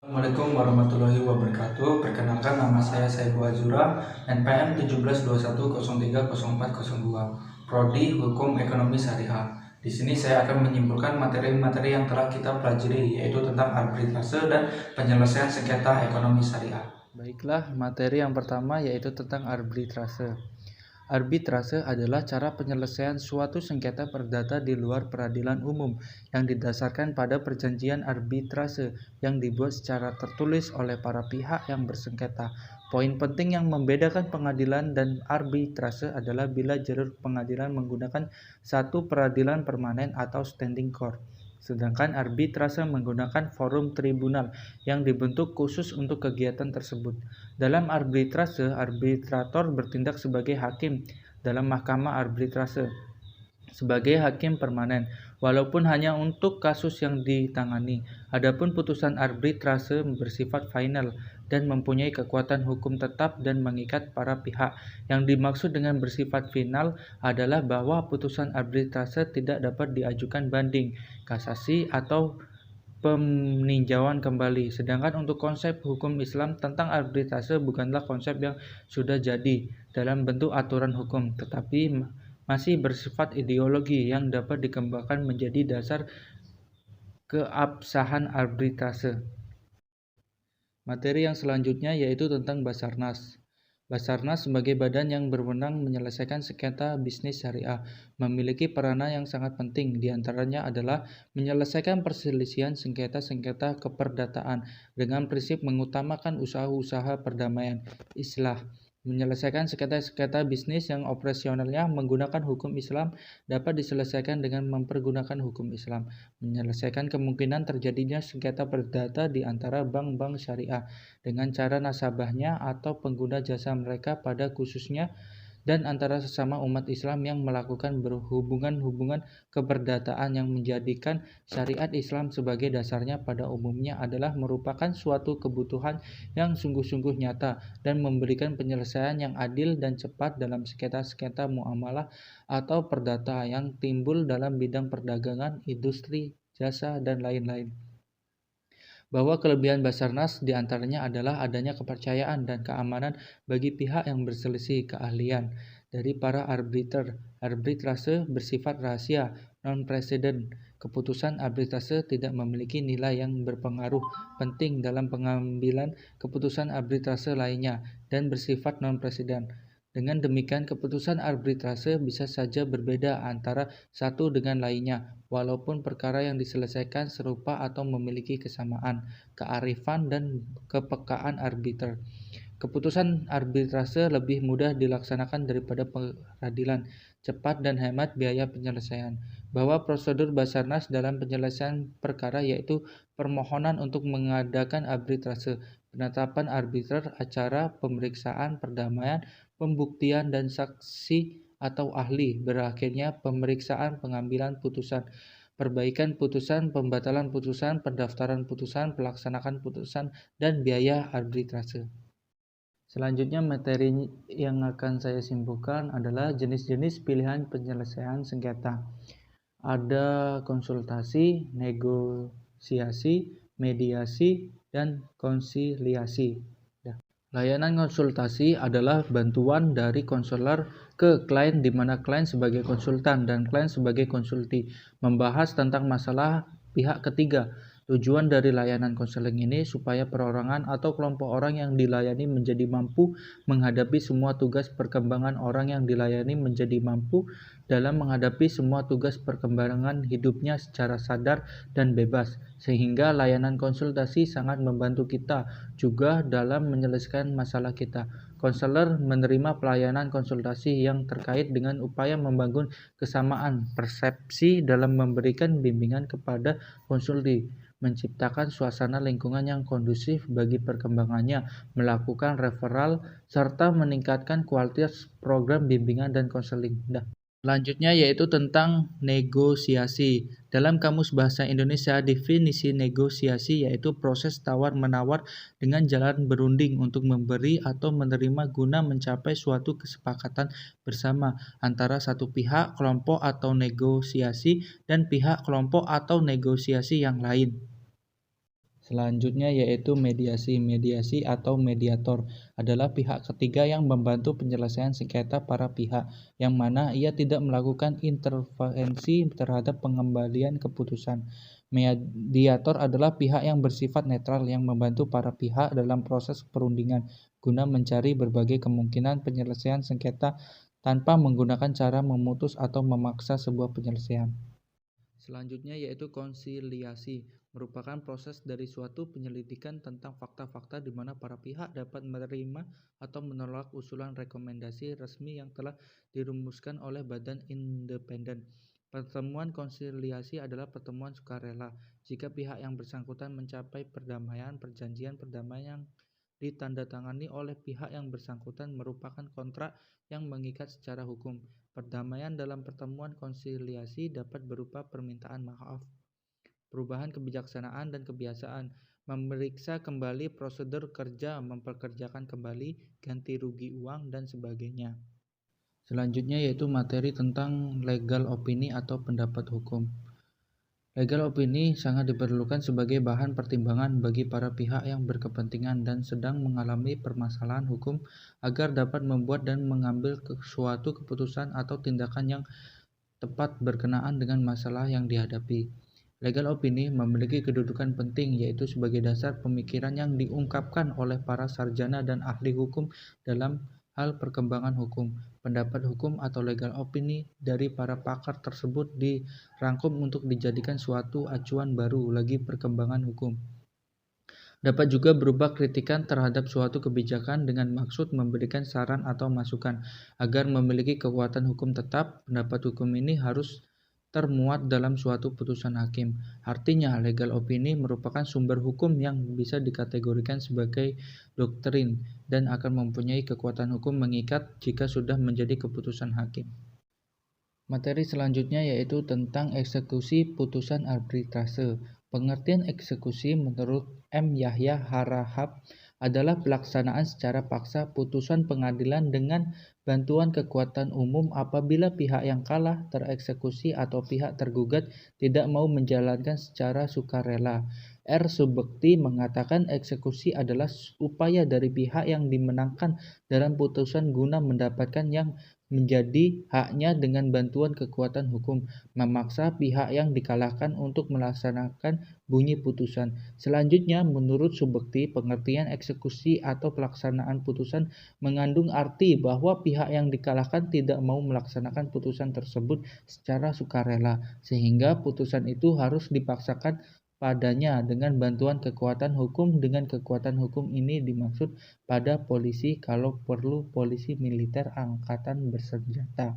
Assalamualaikum warahmatullahi wabarakatuh. Perkenalkan, nama saya Saiful Azura, NPM 1721030402, Prodi Hukum Ekonomi Syariah. Di sini saya akan menyimpulkan materi-materi yang telah kita pelajari, yaitu tentang arbitrase dan penyelesaian sengketa ekonomi syariah. Baiklah, materi yang pertama yaitu tentang arbitrase. Arbitrase adalah cara penyelesaian suatu sengketa perdata di luar peradilan umum yang didasarkan pada perjanjian arbitrase yang dibuat secara tertulis oleh para pihak yang bersengketa. Poin penting yang membedakan pengadilan dan arbitrase adalah bila jalur pengadilan menggunakan satu peradilan permanen atau standing court, sedangkan arbitrase menggunakan forum tribunal yang dibentuk khusus untuk kegiatan tersebut. Dalam arbitrase, arbitrator bertindak sebagai hakim dalam mahkamah arbitrase, sebagai hakim permanen, walaupun hanya untuk kasus yang ditangani. Adapun putusan arbitrase bersifat final dan mempunyai kekuatan hukum tetap dan mengikat para pihak. Yang dimaksud dengan bersifat final adalah bahwa putusan arbitrase tidak dapat diajukan banding, kasasi, atau peninjauan kembali. Sedangkan untuk konsep hukum Islam tentang arbitrase bukanlah konsep yang sudah jadi dalam bentuk aturan hukum, tetapi masih bersifat ideologi yang dapat dikembangkan menjadi dasar keabsahan arbitrase. Materi yang selanjutnya yaitu tentang Basarnas. Basarnas sebagai badan yang berwenang menyelesaikan sengketa bisnis syariah memiliki peranan yang sangat penting. Di antaranya adalah menyelesaikan perselisihan sengketa-sengketa keperdataan dengan prinsip mengutamakan usaha-usaha perdamaian, islah, menyelesaikan sengketa-sengketa bisnis yang operasionalnya menggunakan hukum Islam dapat diselesaikan dengan mempergunakan hukum Islam, menyelesaikan kemungkinan terjadinya sengketa perdata di antara bank-bank syariah dengan cara nasabahnya atau pengguna jasa mereka pada khususnya, dan antara sesama umat Islam yang melakukan berhubungan-hubungan keperdataan yang menjadikan syariat Islam sebagai dasarnya pada umumnya adalah merupakan suatu kebutuhan yang sungguh-sungguh nyata dan memberikan penyelesaian yang adil dan cepat dalam sengketa-sengketa muamalah atau perdata yang timbul dalam bidang perdagangan, industri, jasa, dan lain-lain. Bahwa kelebihan Basarnas diantaranya adalah adanya kepercayaan dan keamanan bagi pihak yang berselisih, keahlian dari para arbiter. Arbitrase bersifat rahasia, non-presiden. Keputusan arbitrase tidak memiliki nilai yang berpengaruh penting dalam pengambilan keputusan arbitrase lainnya dan bersifat non-presiden. Dengan demikian, keputusan arbitrase bisa saja berbeda antara satu dengan lainnya, walaupun perkara yang diselesaikan serupa atau memiliki kesamaan, kearifan, dan kepekaan arbiter. Keputusan arbitrase lebih mudah dilaksanakan daripada peradilan, cepat dan hemat biaya penyelesaian. Bahwa prosedur Basarnas dalam penyelesaian perkara yaitu permohonan untuk mengadakan arbitrase, penetapan arbiter, acara, pemeriksaan, perdamaian, pembuktian dan saksi atau ahli, berakhirnya pemeriksaan, pengambilan putusan, perbaikan putusan, pembatalan putusan, pendaftaran putusan, pelaksanaan putusan, dan biaya arbitrase. Selanjutnya materi yang akan saya simpulkan adalah jenis-jenis pilihan penyelesaian sengketa. Ada konsultasi, negosiasi, mediasi, dan konsiliasi. Layanan konsultasi adalah bantuan dari konselor ke klien di mana klien sebagai konsultan dan klien sebagai konsulti membahas tentang masalah pihak ketiga. Tujuan dari layanan konseling ini supaya perorangan atau kelompok orang yang dilayani menjadi mampu menghadapi semua tugas perkembangan orang yang dilayani menjadi mampu dalam menghadapi semua tugas perkembangan hidupnya secara sadar dan bebas, sehingga layanan konsultasi sangat membantu kita juga dalam menyelesaikan masalah kita. Konselor menerima pelayanan konsultasi yang terkait dengan upaya membangun kesamaan persepsi dalam memberikan bimbingan kepada konsulti, menciptakan suasana lingkungan yang kondusif bagi perkembangannya, melakukan referral, serta meningkatkan kualitas program bimbingan dan konseling. Selanjutnya yaitu tentang negosiasi. Dalam Kamus Bahasa Indonesia, definisi negosiasi yaitu proses tawar-menawar dengan jalan berunding untuk memberi atau menerima guna mencapai suatu kesepakatan bersama antara satu pihak, kelompok atau negosiasi, dan pihak, kelompok atau negosiasi yang lain. Selanjutnya yaitu mediasi. Mediasi atau mediator adalah pihak ketiga yang membantu penyelesaian sengketa para pihak, yang mana ia tidak melakukan intervensi terhadap pengembalian keputusan. Mediator adalah pihak yang bersifat netral yang membantu para pihak dalam proses perundingan guna mencari berbagai kemungkinan penyelesaian sengketa tanpa menggunakan cara memutus atau memaksa sebuah penyelesaian. Selanjutnya yaitu konsiliasi, merupakan proses dari suatu penyelidikan tentang fakta-fakta di mana para pihak dapat menerima atau menolak usulan rekomendasi resmi yang telah dirumuskan oleh badan independen. Pertemuan konsiliasi adalah pertemuan sukarela jika pihak yang bersangkutan mencapai perdamaian. Perjanjian perdamaian yang ditandatangani oleh pihak yang bersangkutan merupakan kontrak yang mengikat secara hukum. Perdamaian dalam pertemuan konsiliasi dapat berupa permintaan maaf, perubahan kebijaksanaan dan kebiasaan, memeriksa kembali prosedur kerja, mempekerjakan kembali, ganti rugi uang, dan sebagainya. Selanjutnya yaitu materi tentang legal opini atau pendapat hukum. Legal opini sangat diperlukan sebagai bahan pertimbangan bagi para pihak yang berkepentingan dan sedang mengalami permasalahan hukum agar dapat membuat dan mengambil suatu keputusan atau tindakan yang tepat berkenaan dengan masalah yang dihadapi. Legal opini memiliki kedudukan penting yaitu sebagai dasar pemikiran yang diungkapkan oleh para sarjana dan ahli hukum dalam hal perkembangan hukum. Pendapat hukum atau legal opini dari para pakar tersebut dirangkum untuk dijadikan suatu acuan baru lagi perkembangan hukum. Dapat juga berupa kritikan terhadap suatu kebijakan dengan maksud memberikan saran atau masukan. Agar memiliki kekuatan hukum tetap, pendapat hukum ini harus termuat dalam suatu putusan hakim. Artinya, legal opini merupakan sumber hukum yang bisa dikategorikan sebagai doktrin dan akan mempunyai kekuatan hukum mengikat jika sudah menjadi keputusan hakim. Materi selanjutnya yaitu tentang eksekusi putusan arbitrase. Pengertian eksekusi menurut M. Yahya Harahap adalah pelaksanaan secara paksa putusan pengadilan dengan bantuan kekuatan umum apabila pihak yang kalah tereksekusi atau pihak tergugat tidak mau menjalankan secara sukarela. R. Subekti mengatakan eksekusi adalah upaya dari pihak yang dimenangkan dalam putusan guna mendapatkan yang menjadi haknya dengan bantuan kekuatan hukum, memaksa pihak yang dikalahkan untuk melaksanakan bunyi putusan. Selanjutnya, menurut Subekti, pengertian eksekusi atau pelaksanaan putusan mengandung arti bahwa pihak yang dikalahkan tidak mau melaksanakan putusan tersebut secara sukarela, sehingga putusan itu harus dipaksakan padanya dengan bantuan kekuatan hukum. Dengan kekuatan hukum ini dimaksud pada polisi, kalau perlu polisi militer angkatan bersenjata.